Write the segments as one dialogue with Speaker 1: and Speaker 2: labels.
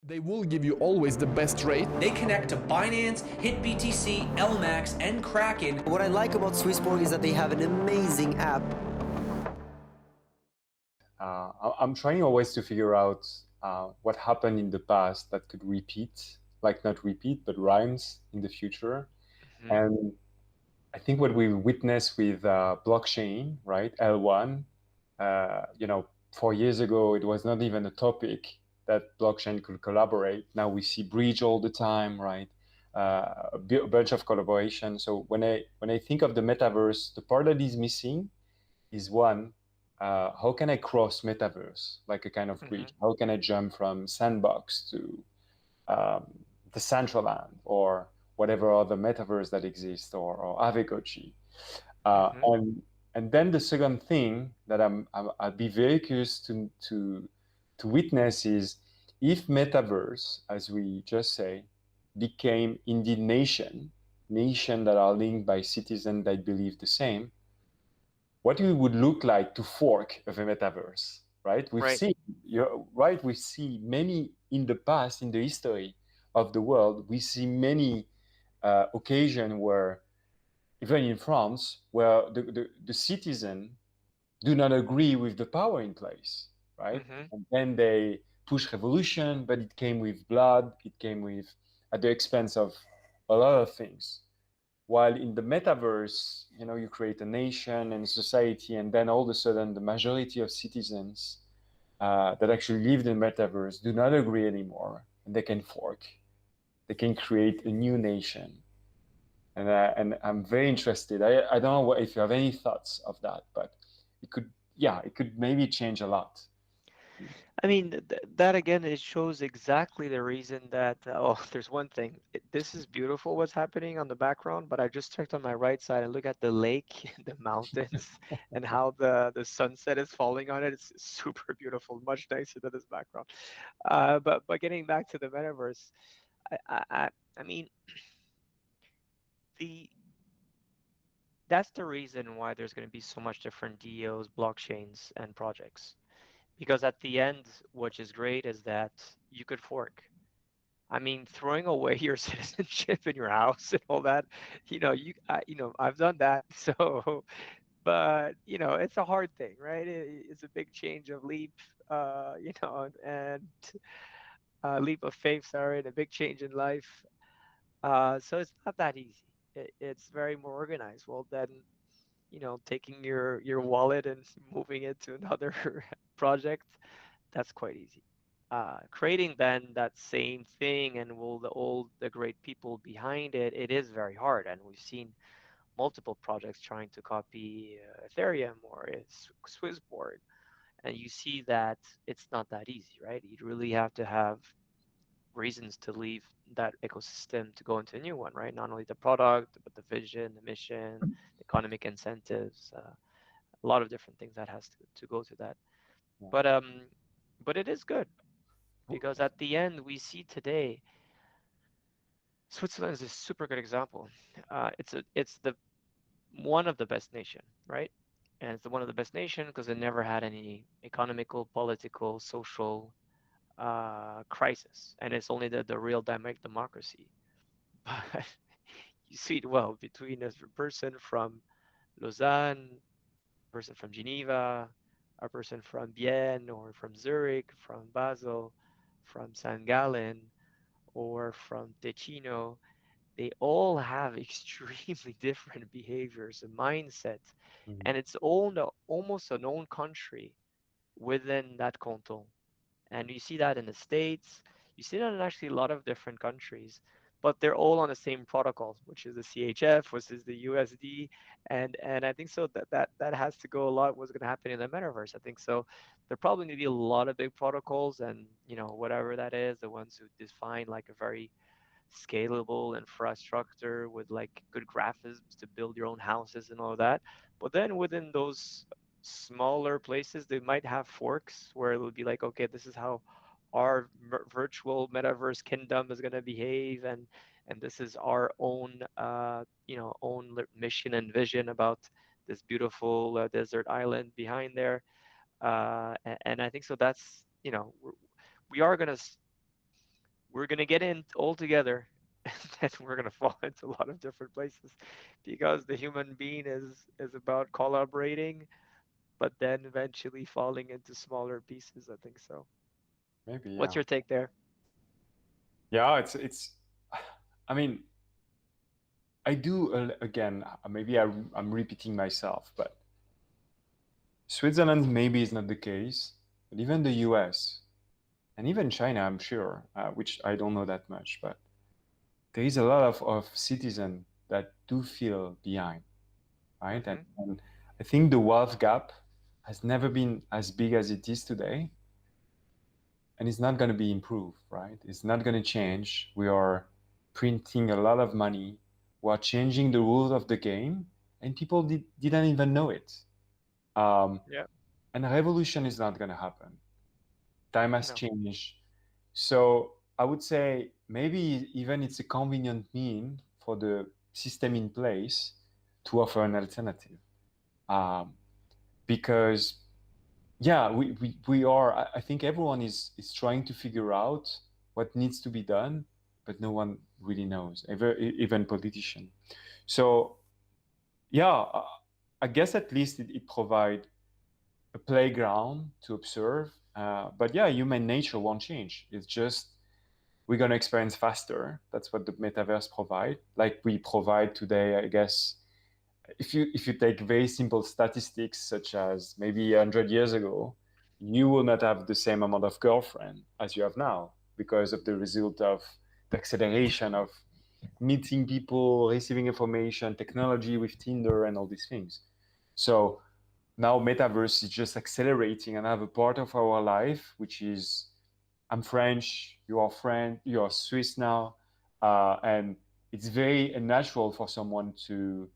Speaker 1: They will give you always the best rate.
Speaker 2: They connect to Binance, HitBTC, LMAX, and Kraken.
Speaker 3: What I like about SwissBorg is that they have an amazing app.
Speaker 4: I'm trying always to figure out what happened in the past that could repeat, like not repeat, but rhymes in the future. Mm-hmm. And I think what we witnessed with blockchain, right, L1, 4 years ago, it was not even a topic that blockchain could collaborate. Now we see bridge all the time, right? A bunch of collaboration. So when I think of the metaverse, the part that is missing is one, how can I cross metaverse, like a kind of bridge? Mm-hmm. How can I jump from Sandbox to the Central Land or whatever other metaverse that exists, or Avegochi? Mm-hmm. And then the second thing that I'd be very curious to witness is if metaverse, as we just say, became indeed nation that are linked by citizens that believe the same, what it would look like to fork of a metaverse, right? We've seen, right? We see many in the past, in the history of the world, we see many occasions where, even in France, where the citizen do not agree with the power in place, right? Mm-hmm. And then they push revolution, but it came with blood, it came with at the expense of a lot of things. While in the metaverse, you create a nation and society, and then all of a sudden the majority of citizens that actually live in the metaverse do not agree anymore, and they can fork. They can create a new nation. And I'm very interested. I don't know if you have any thoughts of that, but it could maybe change a lot.
Speaker 5: I mean, that again, it shows exactly the reason that, there's one thing. This is beautiful what's happening on the background, but I just checked on my right side and look at the lake, the mountains, and how the sunset is falling on it. It's super beautiful, much nicer than this background. But getting back to the metaverse, I mean, that's the reason why there's going to be so much different DOs, blockchains, and projects. Because at the end, which is great, is that you could fork. I mean, throwing away your citizenship in your house and all that, I've done that. So, but it's a hard thing, right? It's a big change of leap, and leap of faith. Sorry, and a big change in life. So it's not that easy. It's very more organized. Well, then, taking your wallet and moving it to another project, that's quite easy. Creating then that same thing and the great people behind it, it is very hard. And we've seen multiple projects trying to copy Ethereum or SwissBorg, and you see that it's not that easy, right? You really have to have reasons to leave that ecosystem to go into a new one, right? Not only the product, but the vision, the mission, the economic incentives, a lot of different things that has to go to that. Yeah. But it is good because at the end we see today, Switzerland is a super good example. It's the one of the best nation, right? And it's one of the best nation because it never had any economical, political, social crisis, and it's only the real dynamic democracy. But you see it well between a person from Lausanne, a person from Geneva, a person from Bienne or from Zurich, from Basel, from St. Gallen, or from Ticino. They all have extremely different behaviors and mindsets, and it's almost an own country within that canton. And you see that in the States, you see that in actually a lot of different countries, but they're all on the same protocol, which is the CHF, which is the USD. And I think so that has to go a lot what's going to happen in the metaverse. I think so. There probably going to be a lot of big protocols and, whatever that is, the ones who define like a very scalable infrastructure with like good graphics to build your own houses and all that. But then within those smaller places, they might have forks where it will be like, okay, this is how our virtual metaverse kingdom is going to behave, and this is our own own mission and vision about this beautiful desert island behind there. And I think so that's we are going to we're gonna get in all together, and then we're gonna fall into a lot of different places, because the human being is about collaborating, but then eventually falling into smaller pieces. I think so.
Speaker 4: Maybe,
Speaker 5: What's
Speaker 4: yeah.
Speaker 5: your take there?
Speaker 4: Yeah, it's I mean, I do again, maybe I'm repeating myself, but Switzerland maybe is not the case, but even the US and even China, I'm sure, which I don't know that much, but there is a lot of citizens that do feel behind, right?
Speaker 5: Hmm.
Speaker 4: And I think the wealth gap has never been as big as it is today, and it's not going to be improved, right? It's not going to change. We are printing a lot of money. We are changing the rules of the game, and people didn't even know it. Um,
Speaker 5: Yeah.
Speaker 4: and a revolution is not going to happen. Time has
Speaker 5: No.
Speaker 4: changed. So I would say maybe even it's a convenient mean for the system in place to offer an alternative. Um, because yeah, we are, I think everyone is trying to figure out what needs to be done, but no one really knows, even politician. So yeah, I guess at least it provide a playground to observe. But yeah, human nature won't change. It's just we're going to experience faster. That's what the metaverse provide. Like we provide today, I guess. If you take very simple statistics, such as maybe 100 years ago, you will not have the same amount of girlfriend as you have now because of the result of the acceleration of meeting people, receiving information, technology with Tinder and all these things. So now metaverse is just accelerating another part of our life, which is I'm French, you are French, you are Swiss now, and it's very natural for someone to,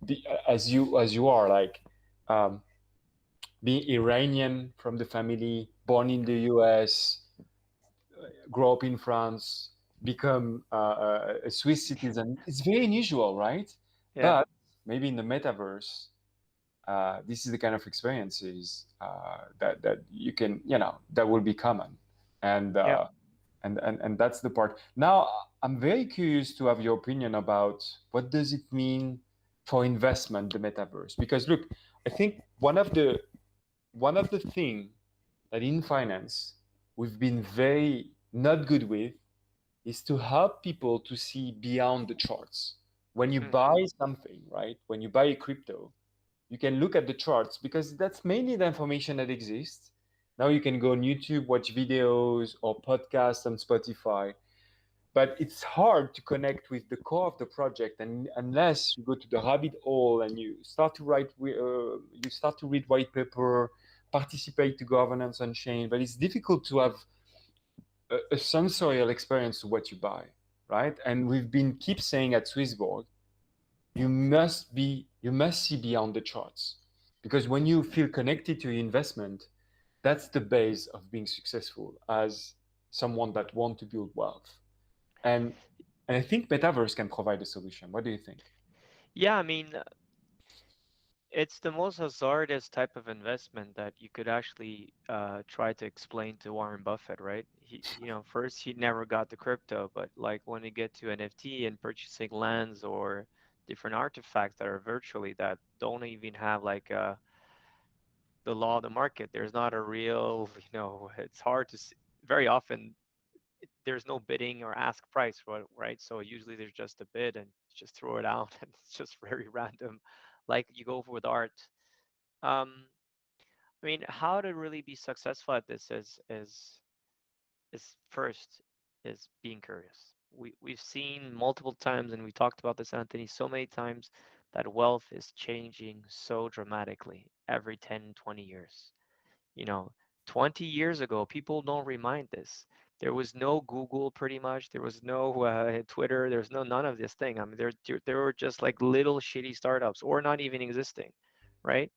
Speaker 4: be, as you are like, um, being Iranian from the family, born in the U.S., grow up in France, become a Swiss citizen. It's very unusual, right?
Speaker 5: Yeah.
Speaker 4: But maybe in the metaverse, this is the kind of experiences that you can, that will be common, and
Speaker 5: Yeah.
Speaker 4: and that's the part. Now, I'm very curious to have your opinion about what does it mean for investment, the metaverse, because look, I think one of the thing that in finance we've been very not good with is to help people to see beyond the charts. When you
Speaker 5: Hmm.
Speaker 4: buy something, right? When you buy a crypto, you can look at the charts because that's mainly the information that exists. Now you can go on YouTube, watch videos or podcasts on Spotify, but it's hard to connect with the core of the project, and unless you go to the rabbit hole and you start to you start to read white paper, participate to governance on chain. But it's difficult to have a sensorial experience to what you buy, right? And we've been keep saying at SwissBorg, you must see beyond the charts, because when you feel connected to your investment, that's the base of being successful as someone that want to build wealth. And and I think metaverse can provide a solution. What do you think?
Speaker 5: Yeah. I mean, it's the most hazardous type of investment that you could actually try to explain to Warren Buffett, right? First he never got the crypto, but like when you get to NFT and purchasing lands or different artifacts that are virtually that don't even have like the law of the market, there's not a real, it's hard to see. Very often there's no bidding or ask price, right? So usually there's just a bid and just throw it out, and it's just very random, like you go with art. um, I mean, how to really be successful at this is first is being curious. We've seen multiple times, and we talked about this, Anthony, so many times, that wealth is changing so dramatically every 10, 20 years. You know, 20 years ago, people don't remind this. There was no Google, pretty much. There was no Twitter. There's no none of this thing. I mean, there were just like little shitty startups, or not even existing, right?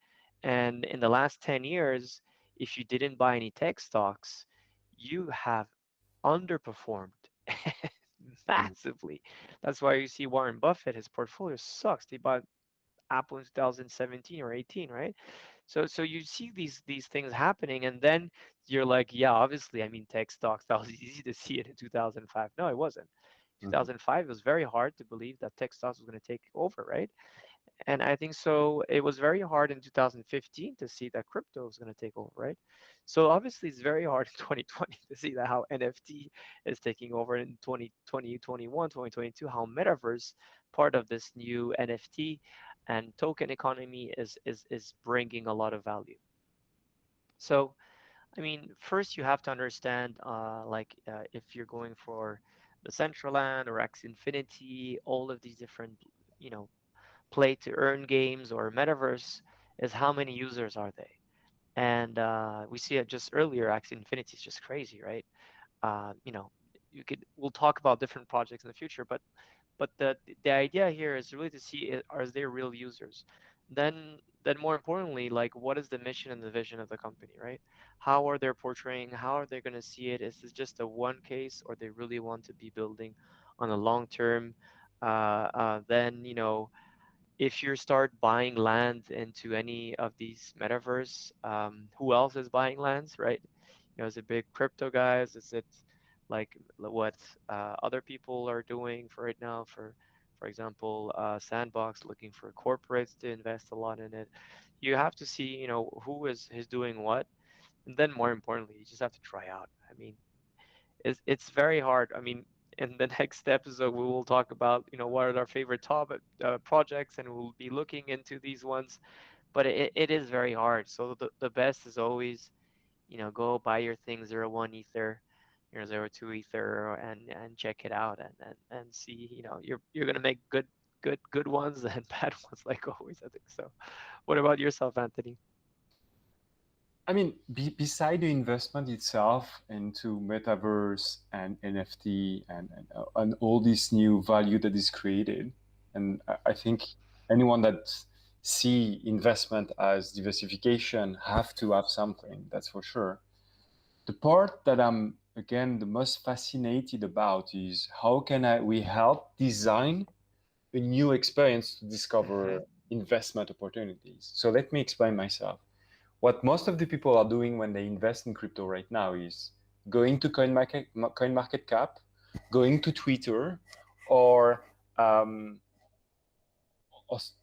Speaker 5: And in the last 10 years, if you didn't buy any tech stocks, you have underperformed
Speaker 4: Mhm.
Speaker 5: massively. That's why you see Warren Buffett, his portfolio sucks. He bought Apple in 2017 or 18, right? So you see these things happening, and then you're like, yeah, obviously, I mean, tech stocks, that was easy to see it in 2005. No, it wasn't.
Speaker 4: Mhm.
Speaker 5: 2005, it was very hard to believe that tech stocks was going to take over, right? And I think so. It was very hard in 2015 to see that crypto was going to take over, right? So obviously, it's very hard in 2020 to see that how NFT is taking over in 2020, 2022, how Metaverse, part of this new NFT and token economy, is bringing a lot of value. So I mean, first you have to understand, if you're going for the Decentraland or X Infinity, all of these different, you know, play to earn games or metaverse, is how many users are they? And we see it just earlier. X Infinity is just crazy, right? You know, we'll talk about different projects in the future, but the idea here is really to see are they real users. Then more importantly, like, what is the mission and the vision of the company, right? How are they portraying, how are they going to see it? Is this just a one case, or they really want to be building on a long term? Then, if you start buying land into any of these metaverse, who else is buying lands, right? Is it big crypto guys? Is it like what other people are doing for right now? For example, Sandbox looking for corporates to invest a lot in it. You have to see, who is doing what, and then more importantly, you just have to try out. I mean, it's very hard. I mean, in the next episode, we will talk about, what are our favorite top projects, and we'll be looking into these ones. But it is very hard. So the best is always, go buy your thing 0.1 Ether, 0.2 Ether, and check it out, and see, you're gonna make good ones and bad ones, like always. I think so. What about yourself, Anthony?
Speaker 4: I mean, beside the investment itself into metaverse and NFT and all this new value that is created, and I think anyone that see investment as diversification have to have something, that's for sure. The part that I'm again the most fascinated about is how can we help design a new experience to discover
Speaker 5: Mm-hmm.
Speaker 4: investment opportunities. So let me explain myself. What most of the people are doing when they invest in crypto right now is going to CoinMarketCap, going to Twitter, or um,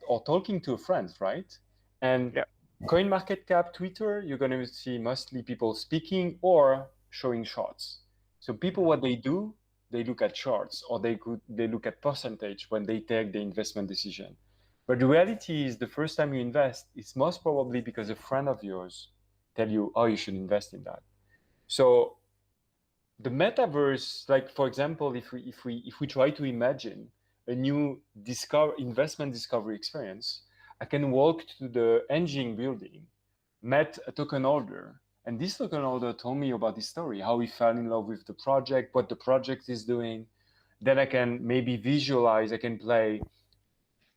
Speaker 4: or talking to friends, right? And
Speaker 5: Yeah.
Speaker 4: CoinMarketCap, Twitter, you're going to see mostly people speaking or showing charts. So people, what they do, they look at charts or they look at percentage when they take the investment decision. But the reality is, the first time you invest, it's most probably because a friend of yours tell you, oh, you should invest in that. So the metaverse, like for example, if we try to imagine a new investment discovery experience, I can walk to the engine building, met a token holder, and this token holder told me about his story, how he fell in love with the project, what the project is doing. Then I can maybe visualize, I can play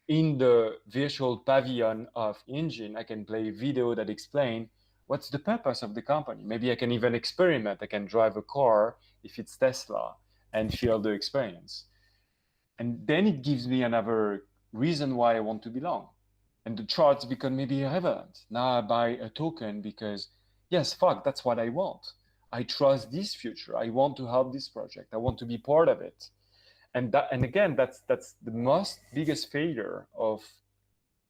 Speaker 4: in the virtual pavilion of engine, I can play a video that explain what's the purpose of the company. Maybe I can even experiment. I can drive a car if it's Tesla and feel the experience. And then it gives me another reason why I want to belong. And the charts become maybe irrelevant. Now I buy a token because, yes, fuck, that's what I want. I trust this future. I want to help this project. I want to be part of it. And again, that's the most biggest failure of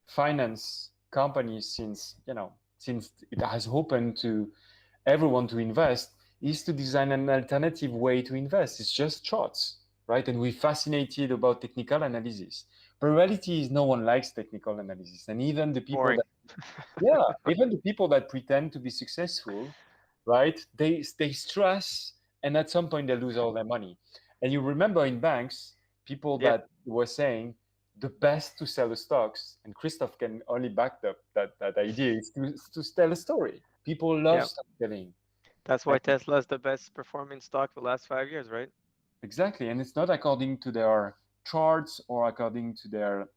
Speaker 4: finance companies since it has opened to everyone to invest, is to design an alternative way to invest. It's just charts, right? And we're fascinated about technical analysis. But reality is no one likes technical analysis. And even the people
Speaker 5: Boring.
Speaker 4: that, yeah, even the people that pretend to be successful, right? They stress, and at some point they lose all their money. And you remember in banks, people
Speaker 5: Yeah.
Speaker 4: that were saying the best to sell the stocks, and Christoph can only back up that idea, is to tell a story. People love
Speaker 5: Yeah.
Speaker 4: storytelling.
Speaker 5: That's
Speaker 4: And
Speaker 5: why Tesla is the best performing stock the last 5 years, right?
Speaker 4: exactly, and it's not according to their charts or according to their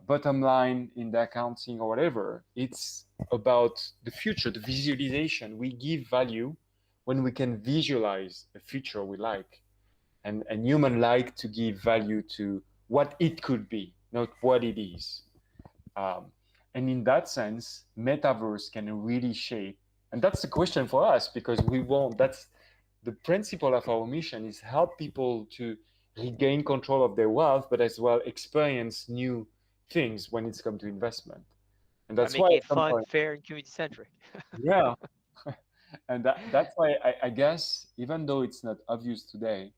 Speaker 4: bottom line in the accounting or whatever. It's about the future, the visualization. We give value when we can visualize a future we like, and human like to give value to what it could be, not what it is. um, and in that sense, metaverse can really shape And that's the question for us, because that's the principle of our mission, is help people to regain control of their wealth, but as well experience new things when it's come to investment. And
Speaker 5: By
Speaker 4: that's why
Speaker 5: making
Speaker 4: at
Speaker 5: it
Speaker 4: some
Speaker 5: fun,
Speaker 4: point,
Speaker 5: fair, and community-centric.
Speaker 4: yeah. And that's why I guess, even though it's not obvious today,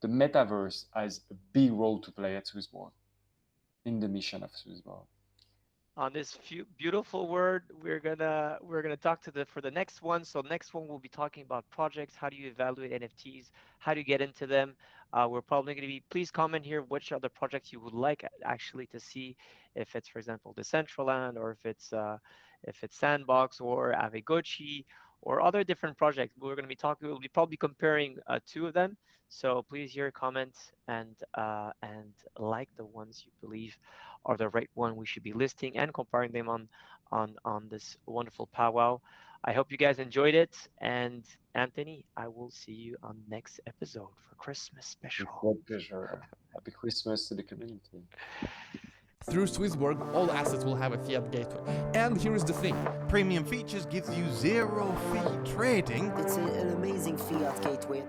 Speaker 4: the metaverse has a big role to play at SwissBorg, in the mission of SwissBorg.
Speaker 5: On this beautiful word, we're gonna talk for the next one. So next one we'll be talking about projects. How do you evaluate NFTs? How do you get into them? We're probably gonna be. Please comment here which other projects you would like actually to see. If it's, for example, Decentraland, or if it's Sandbox or Avegochi or other different projects. We're gonna be talking. We'll be probably comparing two of them. So please here comment and like the ones you believe are the right one we should be listing and comparing them on this wonderful powwow. I hope you guys enjoyed it. And Anthony, I will see you on next episode for Christmas
Speaker 4: With
Speaker 5: special.
Speaker 4: great pleasure. Happy Christmas to the community.
Speaker 1: Through SwissBorg, all assets will have a fiat gateway. And here is the thing.
Speaker 6: Premium features gives you zero fee trading.
Speaker 3: It's an amazing fiat gateway.